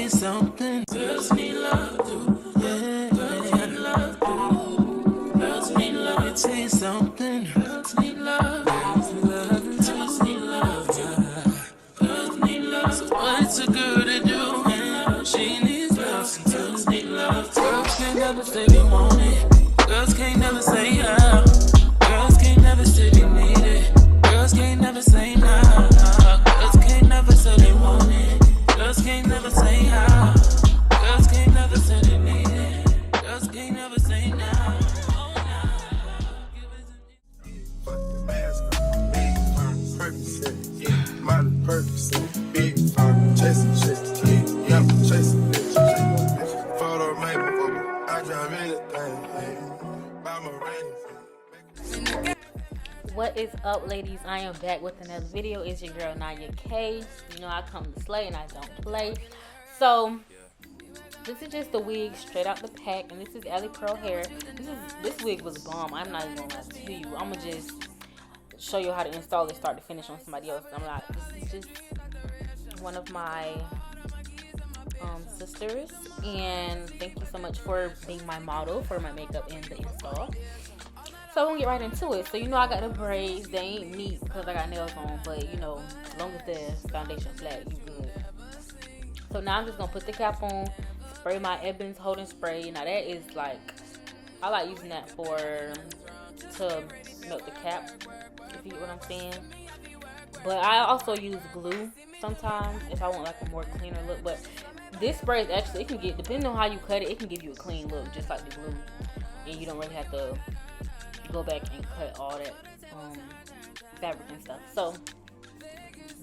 say something. Girls need love too. Yeah, girls need love too. Girls need love. Let me say something. Girls need love. Girls need love. Girls need love. Girls need love. So what's a girl to do? Yeah, she needs love. Some girls need love. Girls can't never say they want it. Girls can't never say how. Girls can't never say they need it. Girls can't never say nah. Girls can't never say they want it. Girls can't never say how. Girls can't never say they need it. Girls can't never say nah. Fucking mask, big purpose, yeah, model purpose, big chasing shit, yeah, chasing bitch, photo maker, I drive anything, buy my rain. What is up, ladies? I am back with another video. It's your girl Naya K. You know I come to slay and I don't play. So this is just the wig straight out the pack, and this is Alipearl hair. This wig was bomb. I'm not even gonna lie to you. I'm gonna just show you how to install it start to finish on somebody else. This is just one of my sisters, and thank you so much for being my model for my makeup and the install. So I'm gonna get right into it. So you know I got the braids. They ain't neat because I got nails on, but you know, as long as the foundation flat, you good. So now I'm just gonna put the cap on, spray my Ebens holding spray. Now that is like, I like using that to melt the cap, if you get what I'm saying. But I also use glue sometimes if I want like a more cleaner look. But this spray is actually, it can get, depending on how you cut it, it can give you a clean look just like the glue, and you don't really have to go back and cut all that fabric and stuff. So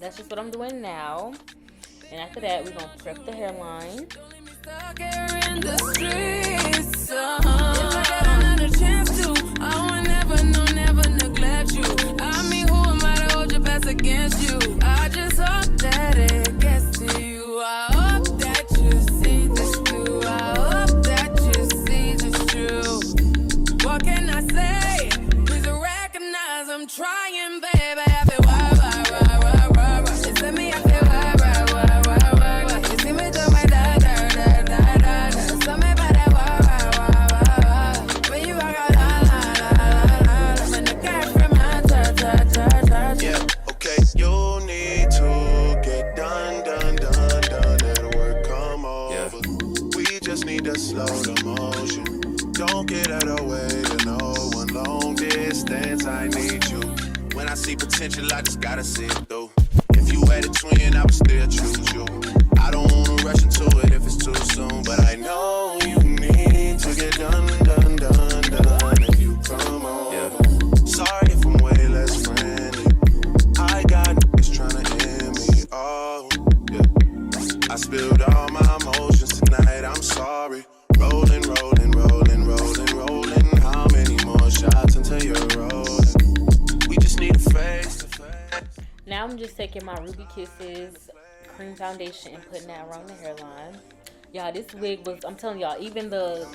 that's just what I'm doing now, and after that we're gonna prep the hairline. Against you, I just hope that it gets to you. I hope that you see this too. I hope that you see this true. What can I say? Please recognize I'm trying, baby. I feel why. It's me, I feel why. You see me do my da. So me by that why. When you walk out, la. When the cat from my touch. Yeah. Okay, you need to get done. That'll work, come over. Yeah. We just need to slow the motion. Don't get out of the way to no one. Long distance, I need you. When I see potential, I just gotta see it through. If you had a twin, I would still choose you. I don't wanna rush into it if it's too soon, but I know you need to get done. If you come on, yeah. Sorry if I'm way less friendly. I got niggas tryna end me, oh, yeah. I spilled all my emotions tonight, I'm sorry. Rolling. How many more shots until you're rolling? We just need a face to face. Now I'm just taking my Ruby Kisses cream foundation and putting that around the hairline. Y'all, this wig was, I'm telling y'all, even the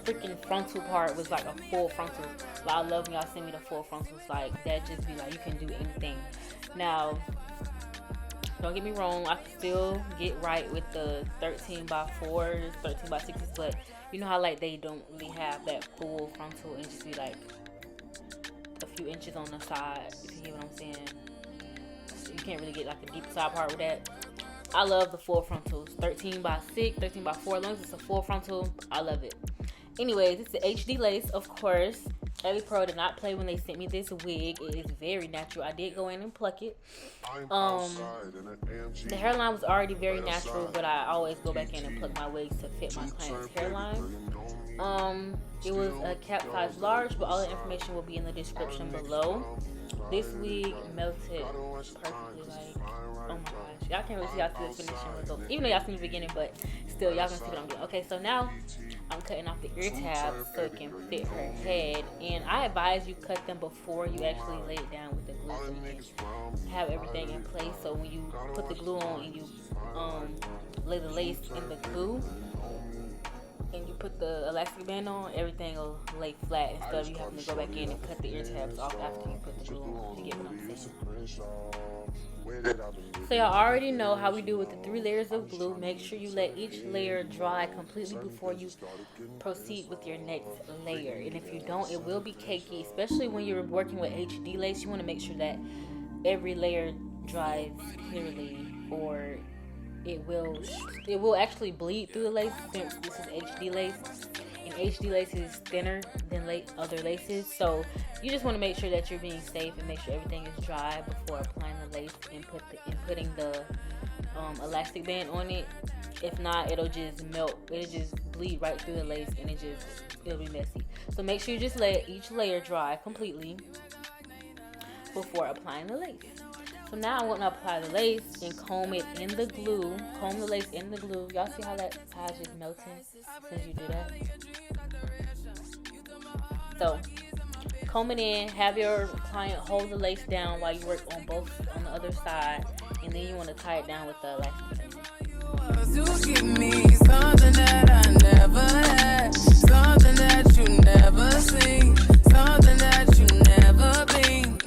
freaking frontal part was like a full frontal. Like, I love when y'all send me the full frontals. Like, that just be like, you can do anything. Now, don't get me wrong, I can still get right with the 13x4s, 13x6s, but you know how like they don't really have that full frontal and just be like a few inches on the side, if you get what I'm saying. You can't really get like a deep side part with that. I love the full frontals, 13x6, 13x4, as long as it's a full frontal, I love it. Anyways, it's the HD lace, of course. Alipearl did not play when they sent me this wig. It is very natural. I did go in and pluck it. The hairline was already very natural, but I always go back in and pluck my wigs to fit my client's hairline. It was a cap size large, but all the information will be in the description below. This wig melted perfectly, like, oh my gosh. Y'all can't really see, y'all see the finishing results, even though y'all see the beginning, but still, y'all can see what I'm doing. Okay, so now I'm cutting off the ear tabs so it can fit her head, and I advise you cut them before you actually lay it down with the glue, so you can have everything in place. So when you put the glue on and you lay the lace in the glue and you put the elastic band on, everything will lay flat instead of you having to go back in and cut the ear tabs off after you put the glue on. You get what I'm saying? So y'all already know how we do with the 3 layers of glue. Make sure you let each layer dry completely before you proceed with your next layer. And if you don't, it will be cakey, especially when you're working with HD lace. You want to make sure that every layer dries clearly, or it will actually bleed through the lace since this is HD lace. And HD lace is thinner than other laces, so you just want to make sure that you're being safe and make sure everything is dry before applying the lace and putting the elastic band on it. If not, it'll just melt. It'll just bleed right through the lace, and it'll be messy. So make sure you just let each layer dry completely before applying the lace. So now I want to apply the lace and comb it in the glue. Comb the lace in the glue. Y'all see how it's just melting as soon as you do that? So comb it in. Have your client hold the lace down while you work on the other side, and then you want to tie it down with the elastic. You give me something that I never had, something that you never seen, something that you never been.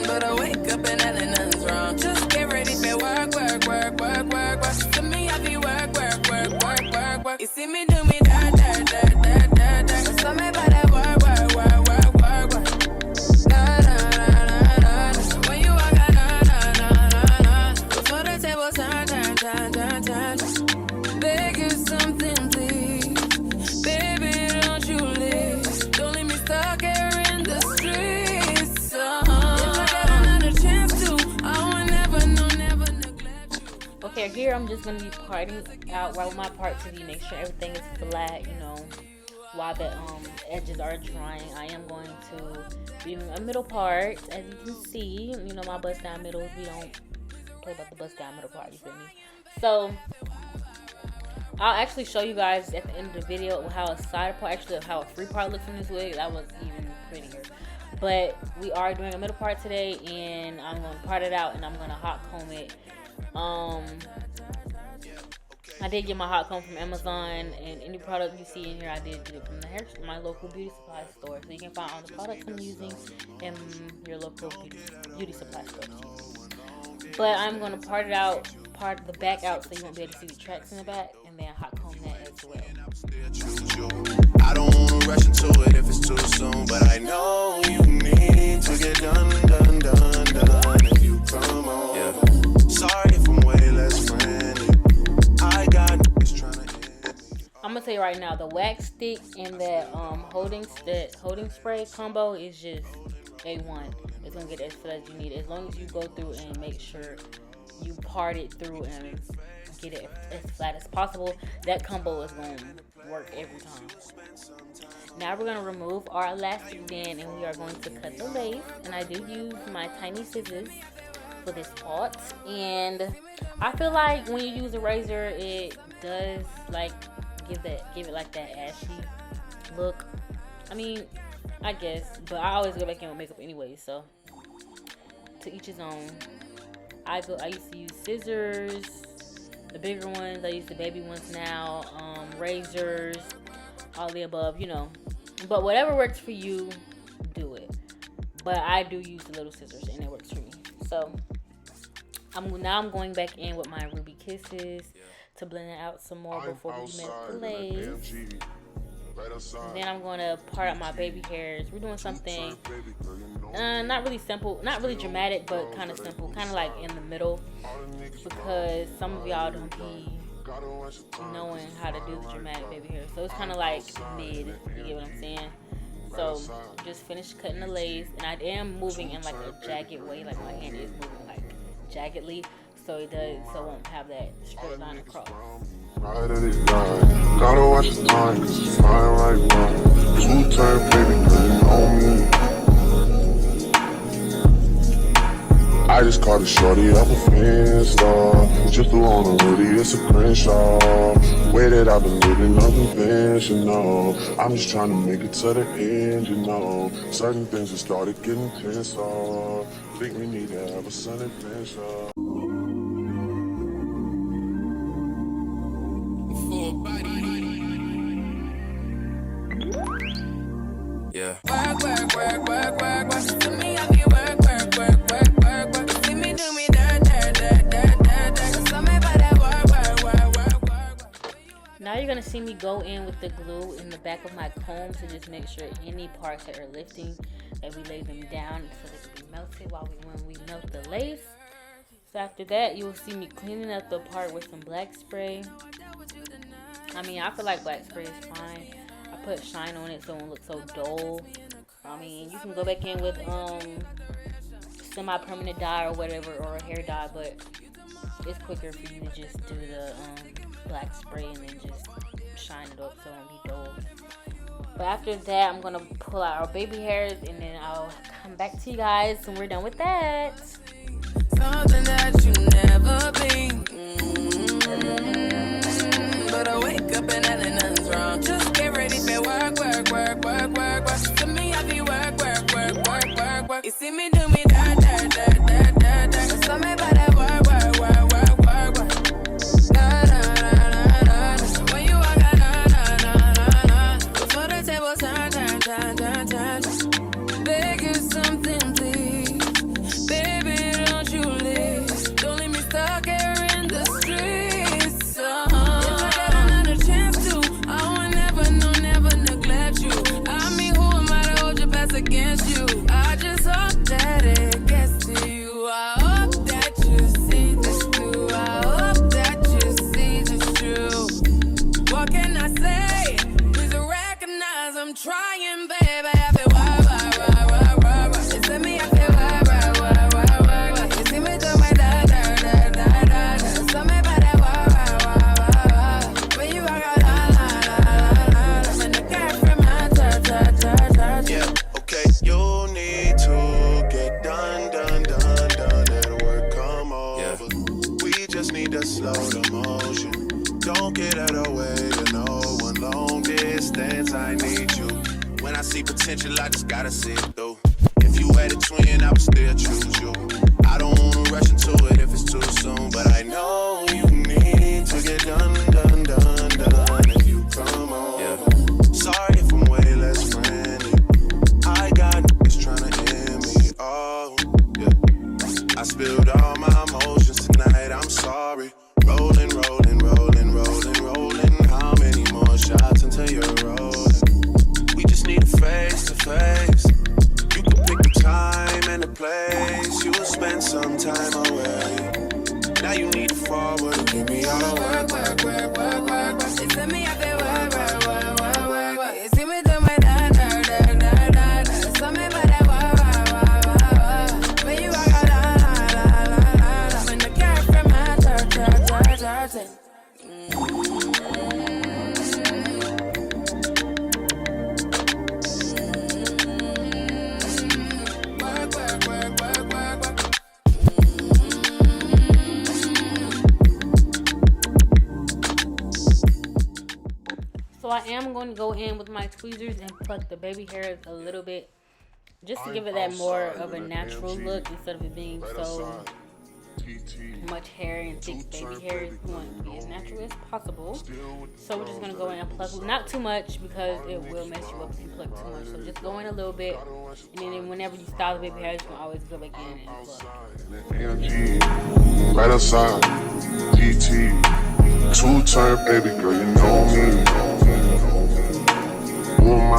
But I wake up and nothing's wrong. Just get ready for work. To me, I be work. You see me do me da. So me by that work. When you walk out, before the table turn. Beg you something, please. Baby, don't you leave. Don't leave me stuck here in the streets. If I got another chance to, I would never neglect you. Okay, here I'm just going to be parting out where my part to be. Make sure everything is flat, while the edges are drying. I am going to do a middle part. As you can see, my bust down middles. We don't play about the bust down middle part, you feel me? So I'll actually show you guys at the end of the video how a side part, how a free part looks in this wig. That was even prettier. But we are doing a middle part today, and I'm going to part it out, and I'm going to hot comb it. I did get my hot comb from Amazon, and any product you see in here, I did get it from my local beauty supply store. So you can find all the products I'm using in your local beauty supply store. But I'm going to part the back out, so you won't be able to see the tracks in the back, and then hot comb that as well. I don't want to rush into it if it's too soon, but I know you need to get done if you come on. Yeah. Sorry if I'm way less friendly. I got niggas trying to hit me. I'm gonna tell you right now, the wax stick and that holding spray combo is just A1. It's gonna get as flat as you need. As long as you go through and make sure you part it through and get it as flat as possible, that combo is gonna work every time. Now we're gonna remove our elastic band, and we are going to cut the lace. And I do use my tiny scissors for this part, and I feel like when you use a razor, it does like give it like that ashy look. I mean, I guess, but I always go back in with makeup anyway, so to each his own. I used to use scissors, the bigger ones. I use the baby ones now, razors, all the above, But whatever works for you, do it. But I do use the little scissors, and it works for me. So I'm going back in with my Ruby Kisses to blend it out some more before we mess the lace. And then I'm going to part out my baby hairs. We're doing something not really simple, not really dramatic, but kind of simple, kind of like in the middle, because some of y'all don't be knowing how to do the dramatic baby hair. So it's kind of like mid, you get what I'm saying? So just finished cutting the lace, and I am moving in like a jagged way, like my hand is moving like jaggedly, so it won't have that straight line across. Gotta watch the time, cause it's fine right now. 2-turn baby, cause you know me. I just caught a shorty up a Finsta. Just threw on a hoodie, it's a Crenshaw. Way that I've been living unconventional. I'm just trying to make it to the end, Certain things have started getting tenser. Think we need to have a sun adventure. Yeah. Work. To me, I be work. Now you're gonna see me go in with the glue in the back of my comb to just make sure any parts that are lifting, that we lay them down so they can be melted when we melt the lace. So after that, you will see me cleaning up the part with some black spray. I mean, I feel like black spray is fine. I put shine on it so it won't look so dull. I mean, you can go back in with semi-permanent dye or whatever, or a hair dye, but it's quicker for you to just do the black spray and then just shine it up so it won't be dull. But after that, I'm gonna pull out our baby hairs and then I'll come back to you guys when we're done with that. Something that you never been. But I wake up and nothing's wrong. Just get ready for work. To me, I be work. You see me do me da. So me by that work. When you walk out, before the table turn. Beg you something, please. Baby, don't you leave. Don't leave me stuck here in the streets. If I got another chance to, I will never neglect you. I mean, who am I to hold your past against you? I just hope that it gets to you. I hope that you see this too. I hope that you see this true. What can I say? Please recognize I'm trying, baby. I feel work. It's me, I feel work. You see me do my da. So me by that work. When you walk out, when the cat from my touch. Yeah, okay, you need to get done. Let work come over. We just need to slow the motion. Don't get out of the way to no one. Long distance, I need you. When I see potential, I just gotta see it through. If you had a twin, I would still choose you. I don't wanna rush into it if it's too soon, but I know you need to get done. If you come on, sorry if I'm way less friendly. I got niggas tryna end me. Oh, yeah. I spilled all my emotions tonight. I'm sorry. Rolling. How many more shots until you're rolling? We just need a face to face. You can pick the time and the place. You will spend some time away. Now you need to forward and give me all the work. It's me, I feel work. You see me do my da. So me by that work. When you walk out, when the cat from my touch. So I am going to go in with my tweezers and pluck the baby hairs a little bit, just to give it that more of a natural look instead of it being so much hair and thick baby hair. We want it to be as natural as possible. So we're just going to go in and pluck, not too much because it will mess you up if you pluck too much. So just go in a little bit, and then whenever you style the baby hairs, you can always go back in and pluck. Right outside, GT, two-turn baby girl, you know me. Who am I?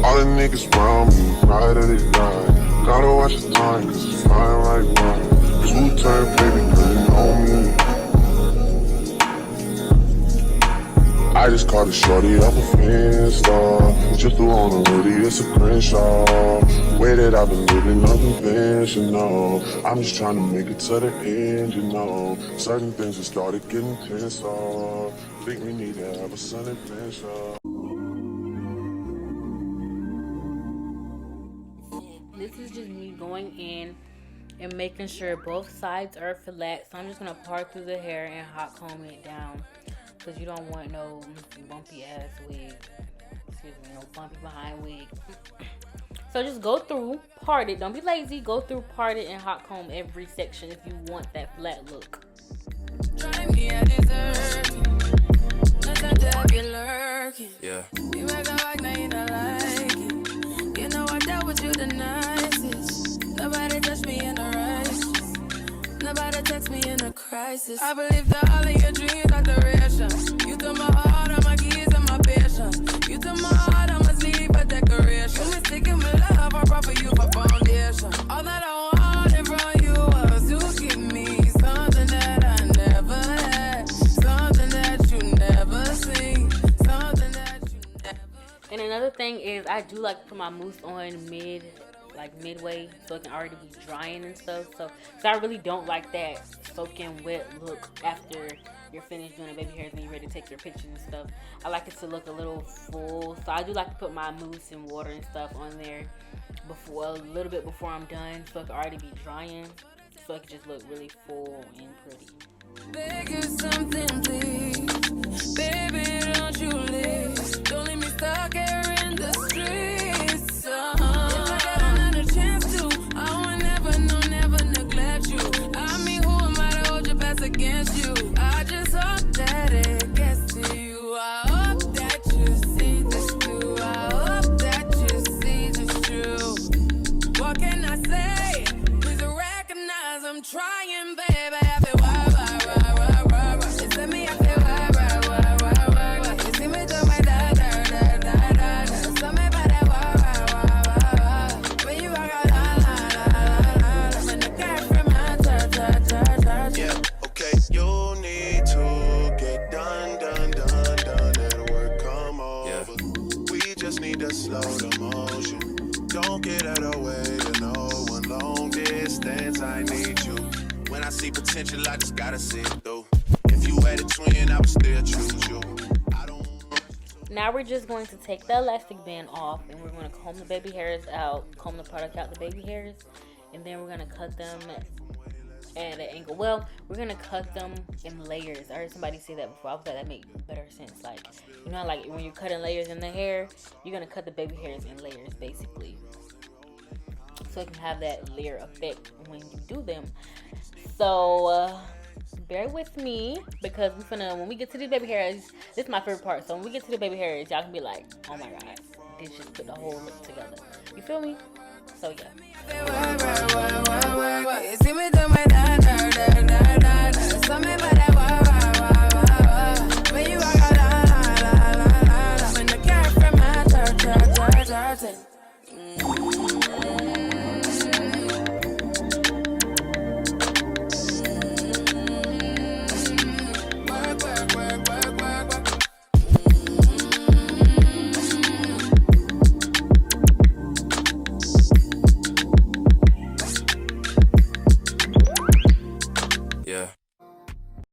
All the niggas round me, ride or they die. Gotta watch the time, cause it's flying right by. Two-turn baby girl, you know me. I just caught a shorty off a Finsta. Just threw on a hoodie, it's a Crenshaw. Way that I've been living unconventional. I'm just trying to make it to the end, you know. Certain things have started getting tense off. Think we need to have a sun adventure. This is just me going in and making sure both sides are flat. So I'm just going to part through the hair and hot comb it down, because you don't want no bumpy ass wig. Excuse me, no bumpy behind wig. So just go through, part it. Don't be lazy. Go through, part it, and hot comb every section if you want that flat look. Try me, I deserve it. Yeah. You make a like, now you don't like it. You know I dealt with you the nicest. Nobody touched me in the righteous. Nobody text me in the cry. crisis. I believe that all of your dreams are duration. You took my heart, all my keys, and my patience. You took my heart, I must leave a decoration. You mistaken my love, I brought for you for foundation. All that I wanted from you was to give me something that I never had, something that you never seen, something that you never. And another thing is I do like to put my mousse on midway, so it can already be drying and stuff. So I really don't like that soaking wet look after you're finished doing the baby hairs and you're ready to take your pictures and stuff. I like it to look a little full, so I do like to put my mousse and water and stuff on there a little bit before I'm done, so it can already be drying, so it can just look really full and pretty. Beg you something, please, baby, don't you leave. Don't leave me stuck here in the streets. If I got another chance to, I would never, no, never neglect you. I mean, who am I to hold your best against you? I just hope that it gets to you. I hope that you see this too. I hope that you see this true. What can I say? Please recognize I'm trying, baby. I feel why. You send me, I feel why. You see me do my da. So me by that why. When you walk out, la. I'm in the car from my ta. Yeah, okay, you need to get done. Let work come over. We just need to slow the motion. Don't get out of way to no one. Long distance, I need you. When I see potential, I just gotta see it through. If you had a twin, I would still choose you. Now we're just going to take the elastic band off and we're going to comb the baby hairs out, comb the product out the baby hairs, and then we're going to cut them at an angle. Well, we're going to cut them in layers. I heard somebody say that before. I thought that made better sense. Like, you know, like when you're cutting layers in the hair, you're going to cut the baby hairs in layers, basically. So it can have that layer effect when you do them. So, bear with me, because when we get to the baby hairs, this is my favorite part. So when we get to the baby hairs, y'all can be like, oh my god, this just put the whole look together. You feel me? So yeah. You see me do my da. So me by that when you walk out, la. I'm in the car from my church.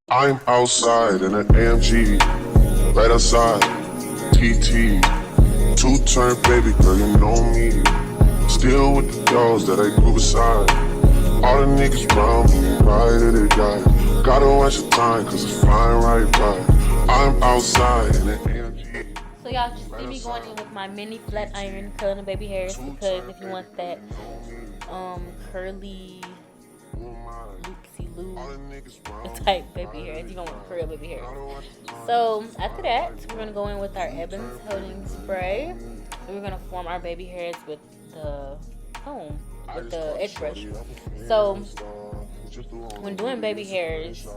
I'm outside in an AMG, right outside, TT, two-turn baby girl, you know me. Still with the dogs that I grew beside. All the niggas round me, ride or they die. Gotta watch the time, cause it's flying right by. I'm outside in an AMG. So y'all just see me going in with my mini flat iron, curling the baby hairs, because if you want that curly loopsy-loo type baby hairs, you're gonna want curly baby hairs. So after that, we're gonna go in with our Evans holding spray, and we're gonna form our baby hairs with the comb, with the edge brush. So when doing baby hairs,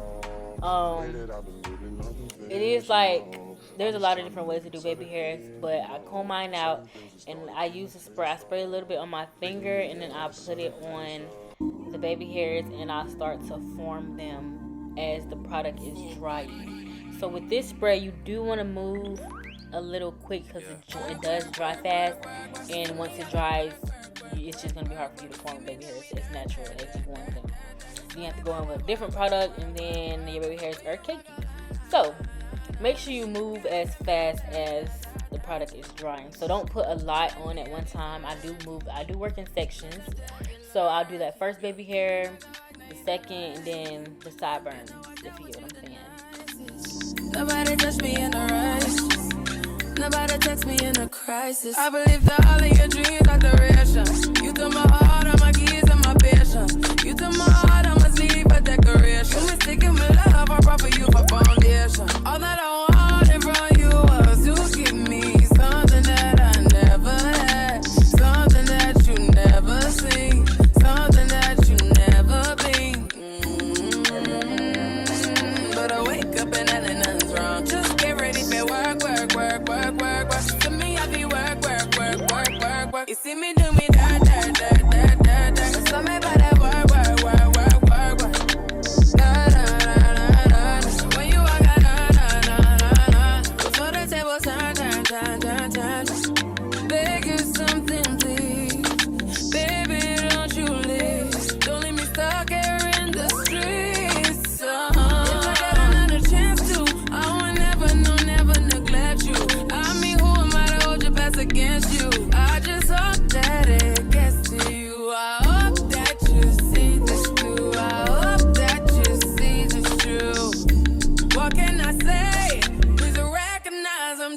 it is like there's a lot of different ways to do baby hairs, but I comb mine out and I use a spray. I spray a little bit on my finger and then I put it on the baby hairs and I start to form them as the product is drying. So with this spray, you do want to move a little quick because it does dry fast, and once it dries, it's just going to be hard for you to form baby hairs as natural as you want them. You have to go in with a different product and then your baby hairs are cakey. So make sure you move as fast as the product is drying. So don't put a lot on at one time. I do work in sections. So I'll do that first baby hair, the second, and then the sideburns, if you get what I'm saying. Nobody touch me in a rush. Nobody text me in a crisis. I believe that all of your dreams are duration. You took my heart, all my keys, and my patience. You took my heart, I must leave a decoration. You mistaken my love, I brought for you for foundation. All that I wanted from you was to give me something that I never had, something that you never seen, something that you never been.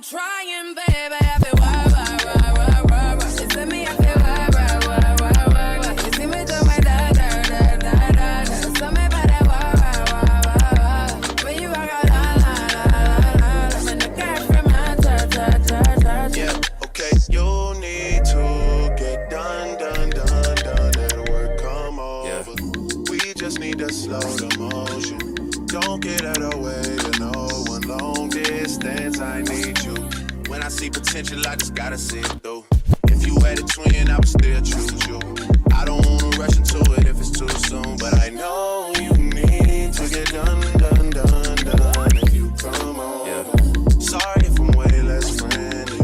trying, baby. I feel work. You see me, I feel work. You see me do my da. So me about that work. When you walk out, la. When the cash from my touch. Yeah, okay, you need to get done. That work come over. We just need to slow the motion. Don't get out of way to no one. Long distance, I need you. When I see potential, I just gotta see it through. If you had a twin, I would still choose you. I don't wanna rush into it if it's too soon, but I know you need to get done. If you come on, sorry if I'm way less friendly.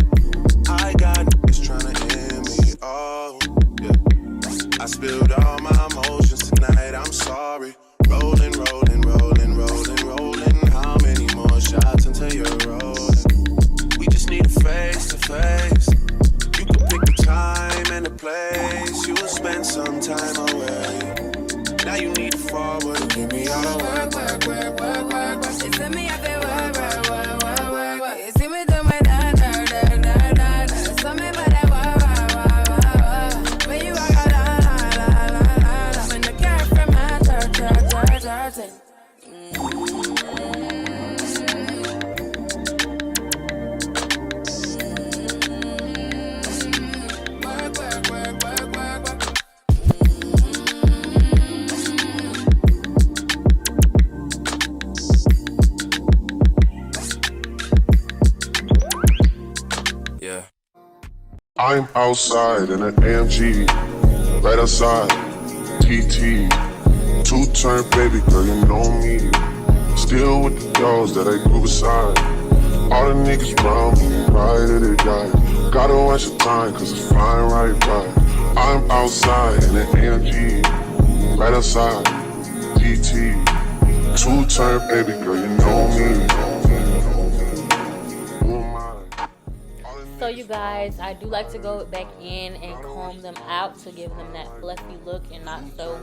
I got niggas tryna end me. Oh, yeah. I spilled all my emotions tonight. I'm sorry. Rolling. How many more shots until you're rolling? We just need a face to face. You can pick the time and the place. You will spend some time away. Now you need to forward and give me all the work. You see me, I feel work. You see me do my da. So me about that work. When you walk out, la. When the cash from my touch. I'm outside in an AMG, right outside, TT. Two-turn baby girl, you know me. Still with the girls that I grew beside. All the niggas round me, ride or they die. Gotta watch the time, cause it's flying right by. I'm outside in an AMG, right outside, TT. Two-turn baby girl, you know me. So you guys, I do like to go back in and comb them out to give them that fluffy look and not so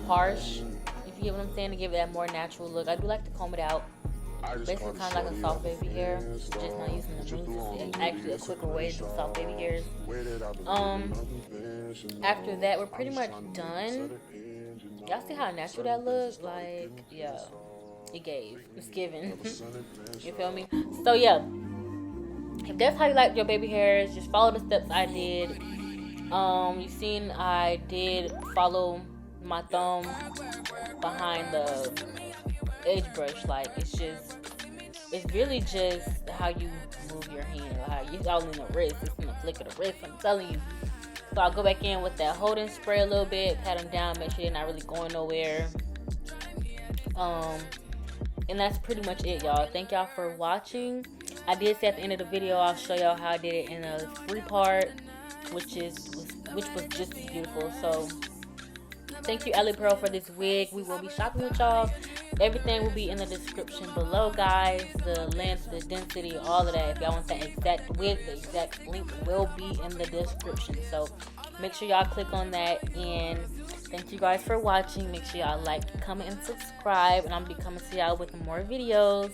harsh. If you get what I'm saying, to give it that more natural look. I do like to comb it out. Basically kind of like a soft baby hair, just not using the mousse. It's actually a quicker way to do soft baby hairs. After that, we're pretty much done. Y'all see how natural that looks? Like, yeah, it's given. You feel me? So yeah, if that's how you like your baby hairs, just follow the steps I did. You've seen I did follow my thumb behind the edge brush. Like, it's really just how you move your hand, or how it's all in the wrist. It's in the flick of the wrist, I'm telling you. So I'll go back in with that holding spray a little bit, pat them down, make sure they're not really going nowhere. And that's pretty much it, y'all. Thank y'all for watching. I did say at the end of the video I'll show y'all how I did it in a free part, which was just as beautiful. So thank you, Alipearl, for this wig. We will be shopping with y'all. Everything will be in the description below, guys. The length, the density, all of that. If y'all want that exact wig, the exact link will be in the description. So make sure y'all click on that. And thank you guys for watching. Make sure y'all like, comment, and subscribe. And I'll be coming to y'all with more videos.